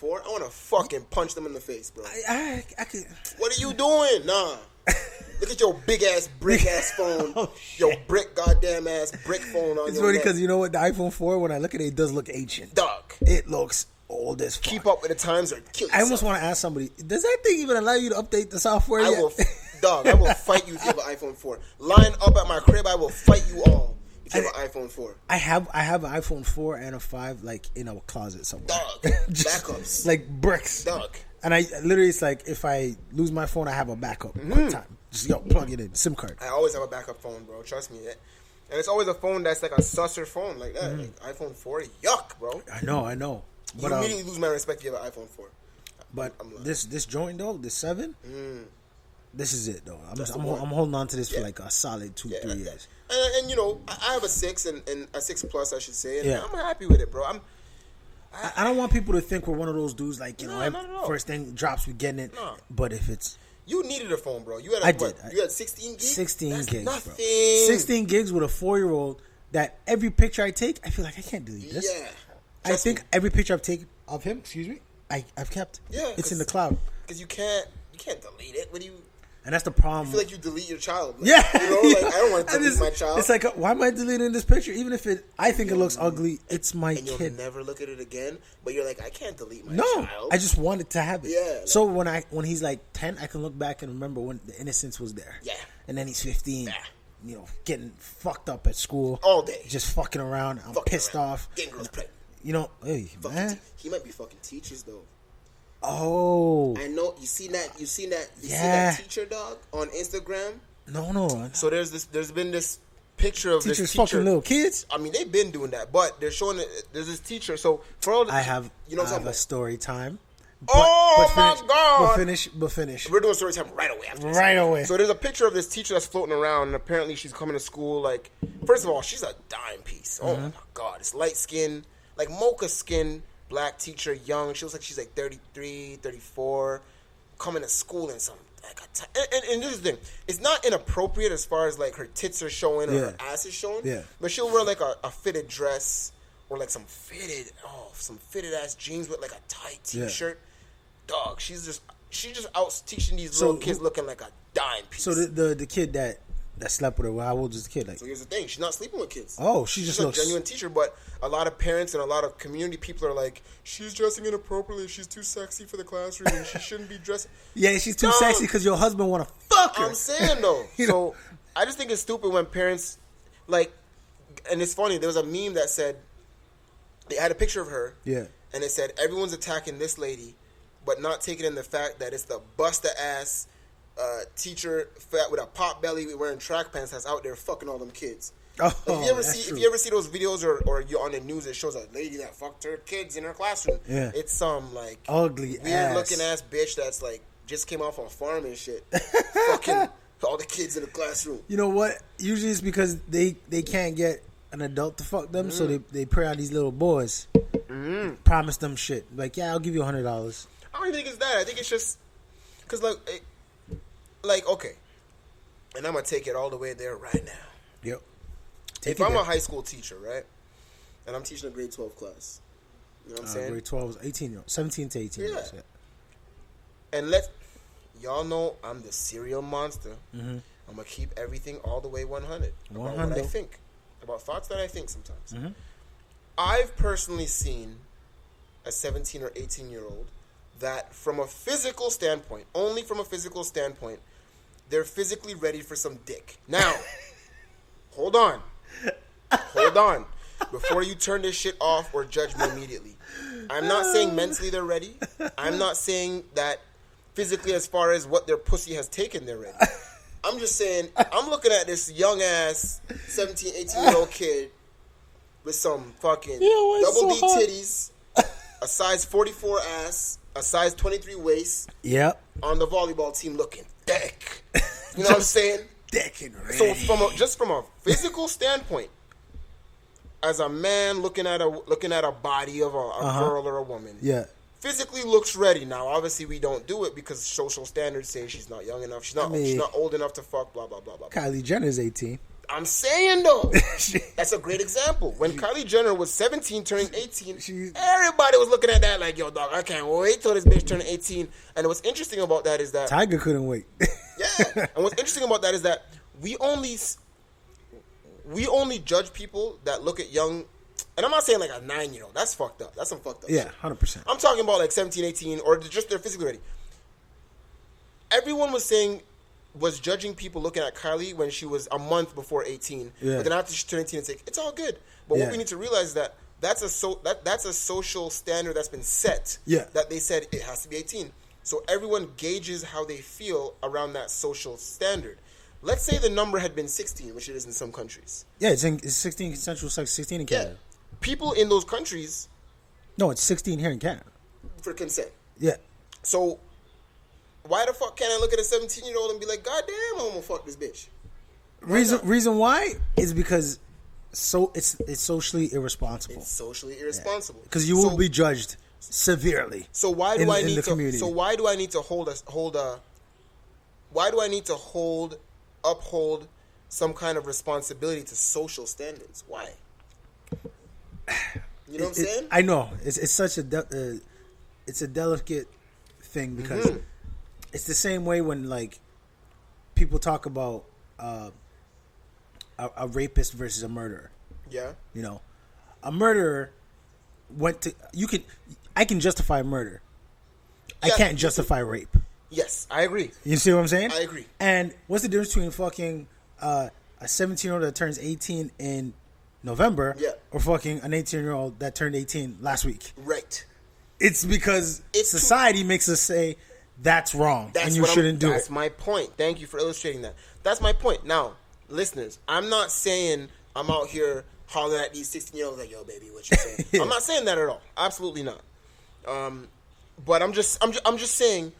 4, I want to fucking punch them in the face, bro. I could. What are you doing? Nah. Look at your big ass brick ass phone. Oh, your brick goddamn ass brick phone on it's your funny neck. because you know what? The iPhone 4, when I look at it, it does look ancient. Dog. It looks old as fuck. Keep up with the times or kill yourself. I almost want to ask somebody, does that thing even allow you to update the software yet? I will fight you if you have an iPhone 4. Line up at my crib, I will fight you all if you have an iPhone 4. I have an iPhone 4 and a 5 like in a closet somewhere. Dog. Backups. Like bricks. Dog. And I literally, it's like if I lose my phone, I have a backup. Quick time. Just plug it in. SIM card. I always have a backup phone, bro. Trust me. And it's always a phone that's like a susser phone like that. Like iPhone 4, yuck, bro. I know. But, you immediately lose my respect if you have an iPhone 4. But this joint though, this 7, this is it though. I'm holding on to this for like a solid 2-3 years. And you know, I have a 6 and a 6 plus, I should say, and I'm happy with it, bro. I don't want people to think we're one of those dudes like, you know, first thing drops, we getting it. No. But if it's... You needed a phone, bro. You had you had 16 gigs? 16 That's gigs, nothing. bro. 16 gigs with a 4-year-old that every picture I take, I feel like I can't delete this. Yeah. I think every picture I've taken of him, I've kept. Yeah. It's in the cloud. Because you can't delete it. What do you... And that's the problem. I feel like you delete your child. Like, yeah. You know, like, I don't want to delete my child. It's like, why am I deleting this picture? Even if I think it looks ugly, it's my and kid. You'll never look at it again, but you're like, I can't delete my child. I just wanted to have it. Yeah. Like, so when he's like 10, I can look back and remember when the innocence was there. Yeah. And then he's 15. Yeah. You know, getting fucked up at school. All day. Just fucking around. I'm pissed off. Getting girls pregnant. You know, hey, man. He might be fucking teachers, though. Oh, I know. You seen that teacher, dog, on Instagram? No. So there's been this picture of teachers this teacher fucking little kids. I mean, they've been doing that, but they're showing it. There's this teacher. So for all I have a story time. But my god! But finish. We're doing story time right away. Right away. So there's a picture of this teacher that's floating around, and apparently she's coming to school. Like, first of all, she's a dime piece. Oh my god, it's light skin, like mocha skin. Black teacher, young. She looks like she's like 33, 34, coming to school in some like and this is the thing. It's not inappropriate as far as like her tits are showing or her ass is showing. Yeah. But she'll wear like a fitted dress or like some fitted ass jeans with like a tight t-shirt. Yeah. Dog, she's just out teaching these little kids looking like a dime piece. So the kid that slept with her, how old is the kid? Like, so here's the thing, she's not sleeping with kids. Oh, she's a genuine teacher, but a lot of parents and a lot of community people are like, she's dressing inappropriately, she's too sexy for the classroom, and she shouldn't be dressing. Yeah, she's too sexy because your husband want to fuck her. I'm saying, though. So, I just think it's stupid when parents, like, and it's funny, there was a meme that said, they had a picture of her, and it said, everyone's attacking this lady, but not taking in the fact that it's the busta-ass teacher with a pot belly wearing track pants that's out there fucking all them kids. If you ever see those videos or you're on the news, it shows a lady that fucked her kids in her classroom. Yeah. It's some like ugly weird looking ass bitch that's like just came off on a farm and shit. Fucking all the kids in the classroom. You know what? Usually it's because they can't get an adult to fuck them, so they prey on these little boys. Promise them shit. Like, yeah, I'll give you $100. I don't even think it's that. I think it's just because like, okay, and I'm going to take it all the way there right now. Yep. If I'm a high school teacher, right, and I'm teaching a grade 12 class, you know what I'm saying? Grade 12 is 17 to 18 years. Yeah. And y'all know I'm the serial monster. I'm going to keep everything all the way 100. About what I think. About thoughts that I think sometimes. I've personally seen a 17 or 18-year-old that from a physical standpoint, only from a physical standpoint, they're physically ready for some dick. Now, hold on. Before you turn this shit off or judge me immediately. I'm not saying mentally they're ready. I'm not saying that physically as far as what their pussy has taken they're ready. I'm just saying, I'm looking at this young-ass 17, 18-year-old kid with some fucking double D titties, a size 44 ass, a size 23 waist. Yep. On the volleyball team looking thick. You know what I'm saying? Thick and ready. So from a physical standpoint, as a man looking at a body of a girl or a woman, physically looks ready. Now, obviously, we don't do it because social standards say she's not young enough. She's not old enough to fuck. Blah blah blah blah. Kylie Jenner's 18. I'm saying, though, that's a great example. When Kylie Jenner was 17, turning 18, everybody was looking at that like, yo, dog, I can't wait till this bitch turns 18. And what's interesting about that is that... Tiger couldn't wait. Yeah. And what's interesting about that is that we only judge people that look at young... And I'm not saying like a 9-year-old. That's fucked up. That's some fucked up shit. 100%. I'm talking about like 17, 18, or just they're physically ready. Everyone was judging people looking at Kylie when she was a month before 18. Yeah. But then after she turned 18, it's like, it's all good. But what we need to realize is that that's a social standard that's been set. Yeah. That they said it has to be 18. So everyone gauges how they feel around that social standard. Let's say the number had been 16, which it is in some countries. Yeah, it's 16 consensual sex, 16 in Canada. Yeah. People in those countries... No, it's 16 here in Canada. For consent. Yeah. So... why the fuck can't I look at a 17-year-old and be like, God damn, I'm gonna fuck this bitch? Reason why is because it's socially irresponsible. It's socially irresponsible because you will be judged severely. So why do I need to? Community. So why do I need to uphold some kind of responsibility to social standards? Why? You know what I'm saying? I know it's such it's a delicate thing because. It's the same way when like people talk about a rapist versus a murderer. Yeah. You know, a murderer I can justify murder. Yeah, I can't justify rape. Yes, I agree. You see what I'm saying? I agree. And what's the difference between fucking a 17-year-old that turns 18 in November or fucking an 18-year-old that turned 18 last week? Right. It's because society makes us say that's wrong, and you shouldn't do it. That's my point. Thank you for illustrating that. That's my point. Now, listeners, I'm not saying I'm out here hollering at these 16-year-olds like, yo, baby, what you saying? I'm not saying that at all. Absolutely not. But I'm just saying,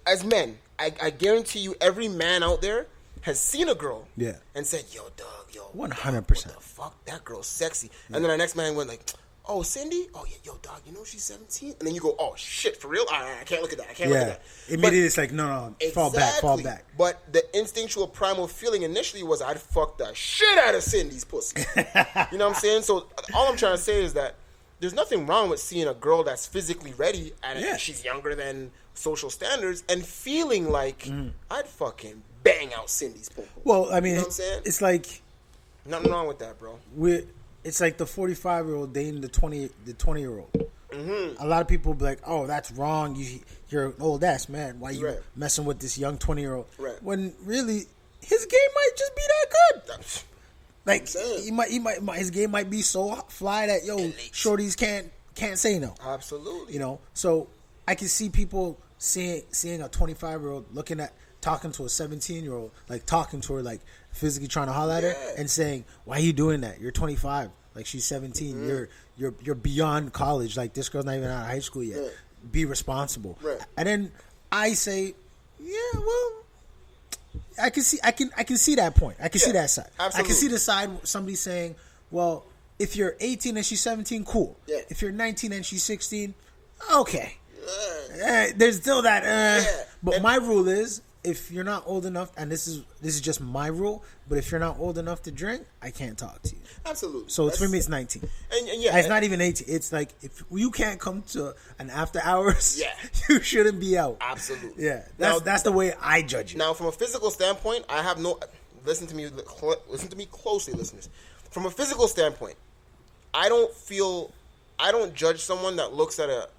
as men, I guarantee you every man out there has seen a girl and said, yo, dog, yo, 100%. What the fuck? That girl's sexy. And then our next man went like, oh, Cindy? Oh, yeah, yo, dog, you know she's 17? And then you go, oh, shit, for real? I can't look at that. I can't look at that. Immediately it's like, no, exactly. fall back. But the instinctual primal feeling initially was, I'd fuck the shit out of Cindy's pussy. You know what I'm saying? So all I'm trying to say is that there's nothing wrong with seeing a girl that's physically ready and she's younger than social standards and feeling like I'd fucking bang out Cindy's pum. Well, I mean, you know what I'm saying? It's like... Nothing wrong with that, bro. It's like the 45-year-old dating the 20-year-old. Mm-hmm. A lot of people be like, "Oh, that's wrong. You're an old ass man. Why you messing with this young 20-year-old?" Right. When really, his game might just be that good. Like he might his game might be so fly that shorties can't say no. Absolutely. You know, so I can see people seeing a 25-year-old talking to a 17-year-old, like talking to her, like physically trying to holler at her and saying, "Why are you doing that? You're 25. Like she's 17. You're beyond college. Like this girl's not even out of high school yet. Be responsible." Right. And then I say, "Yeah, well, I can see that point. I can see that side. Absolutely. I can see the side somebody saying, well, if you're 18 and she's 17, cool. Yeah. If you're 19 and she's 16, okay. There's still that. But my rule is, if you're not old enough, and this is just my rule, but if you're not old enough to drink, I can't talk to you. Absolutely. So for me, it's 19. And it's not even 18. It's like, if you can't come to an after hours, you shouldn't be out. Absolutely. Yeah. That's the way I judge it. Now, from a physical standpoint, I have no... Listen to me closely, listeners. From a physical standpoint, I don't judge someone that looks at a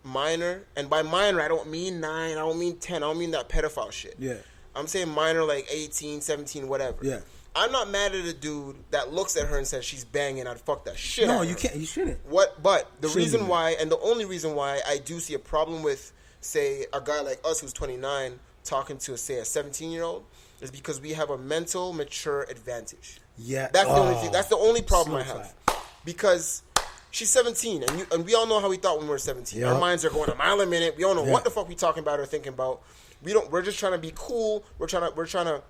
minor, and by minor I don't mean 9, I don't mean 10, I don't mean that pedophile shit. Yeah. I'm saying minor like 18, 17, whatever. Yeah. I'm not mad at a dude that looks at her and says she's banging, I'd fuck that shit out of her. No, you can't. You shouldn't. But the reason why, and the only reason why I do see a problem with, say, a guy like us who's 29 talking to, say, a 17-year-old is because we have a mental mature advantage. Yeah. That's the only thing. That's the only problem I have. Because she's 17, and we all know how we thought when we were 17. Yep. Our minds are going a mile a minute. We don't know what the fuck we talking about or thinking about. We're just trying to be cool. We're trying to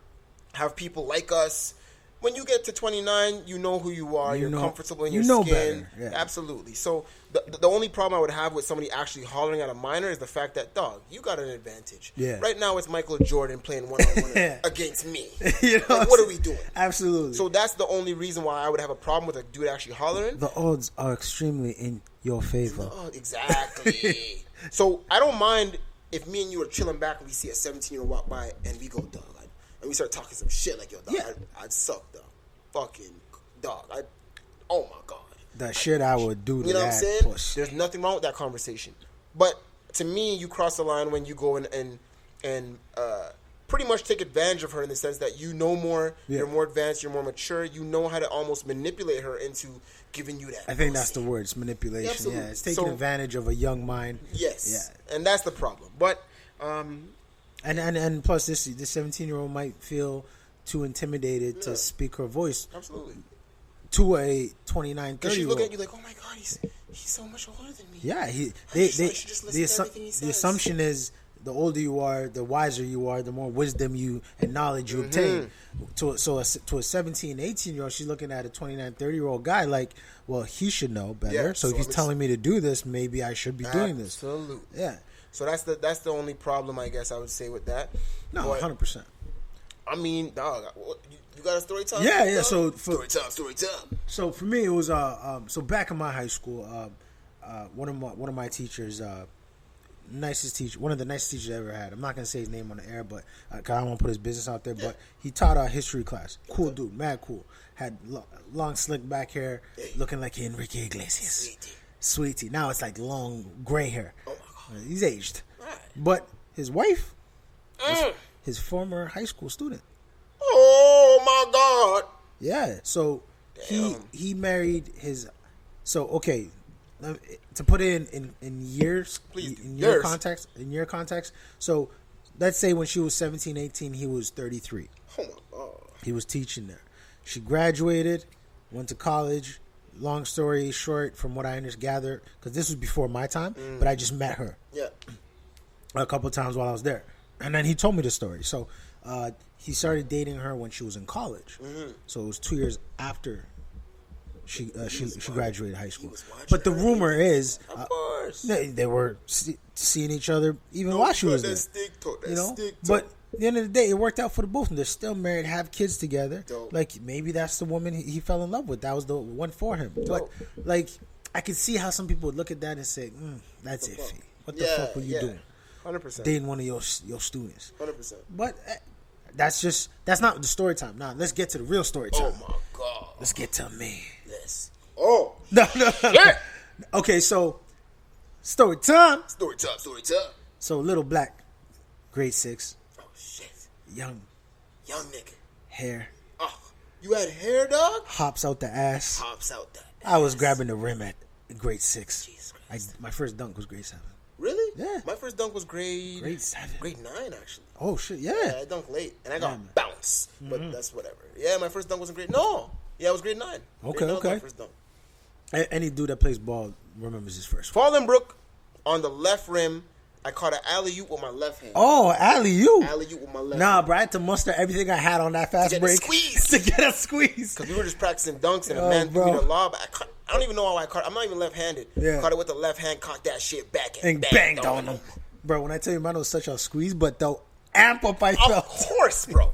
have people like us. when you get to 29, you know who you are. You're comfortable in your know skin. better. Yeah. Absolutely. So the only problem I would have with somebody actually hollering at a minor is the fact that, dog, you got an advantage. Yeah. Right now, it's Michael Jordan playing one-on-one against me. You know like, what are we doing? Absolutely. So that's the only reason why I would have a problem with a dude actually hollering. The odds are extremely in your favor. Exactly. So I don't mind if me and you are chilling back and we see a 17-year-old walk by and we go, dog, and we start talking some shit like, yo, dog, I'd suck, dog. Fucking dog. Oh my God. The shit I would do to you know that what I'm saying? push. There's nothing wrong with that conversation. But to me, you cross the line when you go and pretty much take advantage of her in the sense that you know more, you're more advanced, you're more mature, you know how to almost manipulate her into giving you that. I think that's the word, it's manipulation. Absolutely. Yeah, it's taking advantage of a young mind. Yes. Yeah. And that's the problem. But and plus this 17-year-old might feel too intimidated to speak her voice. Absolutely. To a 29, 30-year-old. Because she look at you like, oh my God, he's so much older than me. Yeah, the assumption is the older you are, the wiser you are, the more wisdom you and knowledge you obtain. To a 17, 18-year-old, she's looking at a 29, 30-year-old guy like, well, he should know better. Yeah, so if he's telling me to do this, maybe I should be doing this. Absolutely. Yeah. So that's the only problem, I guess I would say with that. No, 100%. I mean, dog, you got a story time? Yeah. Dog? So story time. So for me, it was so back in my high school, one of my teachers, one of the nicest teachers I ever had. I'm not gonna say his name on the air, but 'cause I don't want to put his business out there. But he taught our history class. Cool dude, mad cool. Had long slick back hair, looking like Enrique Iglesias. Sweetie. Now it's like long gray hair. Oh my God. He's aged. Right. But his wife was his former high school student. Oh my God. Yeah. So he married his. So okay, to put it in years, in year context. So let's say when she was 17, 18, he was 33. Oh my God. He was teaching there. She graduated, went to college. Long story short, from what I gathered, because this was before my time, but I just met her a couple of times while I was there. And then he told me the story. So he started dating her when she was in college. So it was 2 years after she graduated high school. But the rumor is they were seeing each other even while she was there. But at the end of the day, it worked out for the both of them. They're still married, have kids together. Dope. Like, maybe that's the woman he fell in love with. That was the one for him. Dope. But, like, I could see how some people would look at that and say, that's iffy. What the fuck were you doing? 100%. Dating one of your students. 100%. But that's not the story time. Now, let's get to the real story time. Oh, my God. Let's get to me. Yes. Oh. No. Okay, so, story time. Story time. So, little black, grade 6. Young nigga. Hair. Oh, you had hair, dog? Hops out the ass. I was grabbing the rim at grade 6. Jesus Christ. My first dunk was grade 7. Really? Yeah. My first dunk was grade 7. Grade 9, actually. Oh, shit, yeah. I dunked late, and I got bounce. But that's whatever. Yeah, my first dunk was in grade... No. Yeah, it was grade 9. Okay. My first dunk. Any dude that plays ball remembers his first one. Fallenbrook on the left rim. I caught an alley-oop with my left hand. Oh, alley-oop. Alley-oop with my left hand. Nah, bro, I had to muster everything I had on that fast break. To get a squeeze. Because we were just practicing dunks and a man threw me the lob. I don't even know how I caught it. I'm not even left-handed. Yeah. Caught it with the left hand, caught that shit back and banged on him. Bro, when I tell you, man, it was such a squeeze, but the amp I felt. Of course, bro.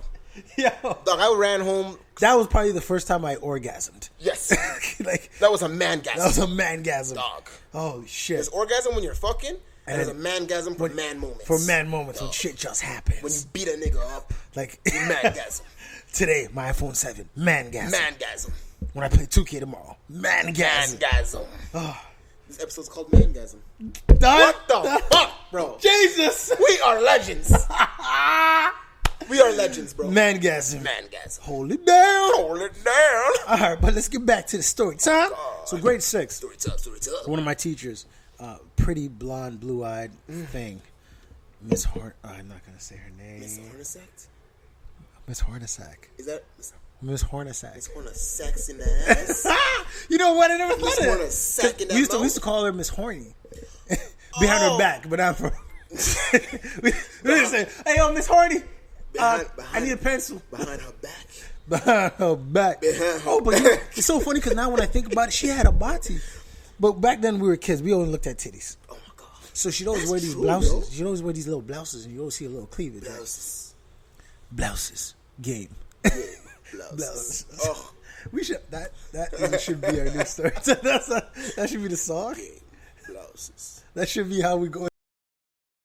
Yo. Dog, I ran home. That was probably the first time I orgasmed. Yes. Like that was a mangasm. Dog. Oh, shit. There's orgasm when you're fucking. And there's a mangasm for man moments. For man moments when shit just happens. When you beat a nigga up. Like you mangasm. Today, my iPhone 7. Mangasm. Mangasm. When I play 2K tomorrow. Mangasm. Oh. This episode's called Mangasm. What the fuck, bro? Jesus. We are legends. We are legends, bro. Mangasm. Hold it down. All right, but let's get back to the story time. So grade 6. Story time. One of my teachers, pretty blonde, blue-eyed thing. Miss I'm not going to say her name. Miss Hornacek? Miss Hornacek. Is that... Miss Hornacek. Miss Hornacek in the ass. You know what? I never thought of Miss Hornacek in the we used to call her Miss Horny. Behind her back, but not for... we didn't say, hey, yo, Miss Horny. I need a pencil. Behind her back. behind her back. Oh, but it's so funny because now when I think about it, she had a body. But back then we were kids. We only looked at titties. Oh my god. So she'd always wear these blouses. She'd always wear these little blouses, and you always see a little cleavage. Blouses. Game. Blouses. Oh. We should that should be our new story. That should be the song. Blouses. That should be how we go.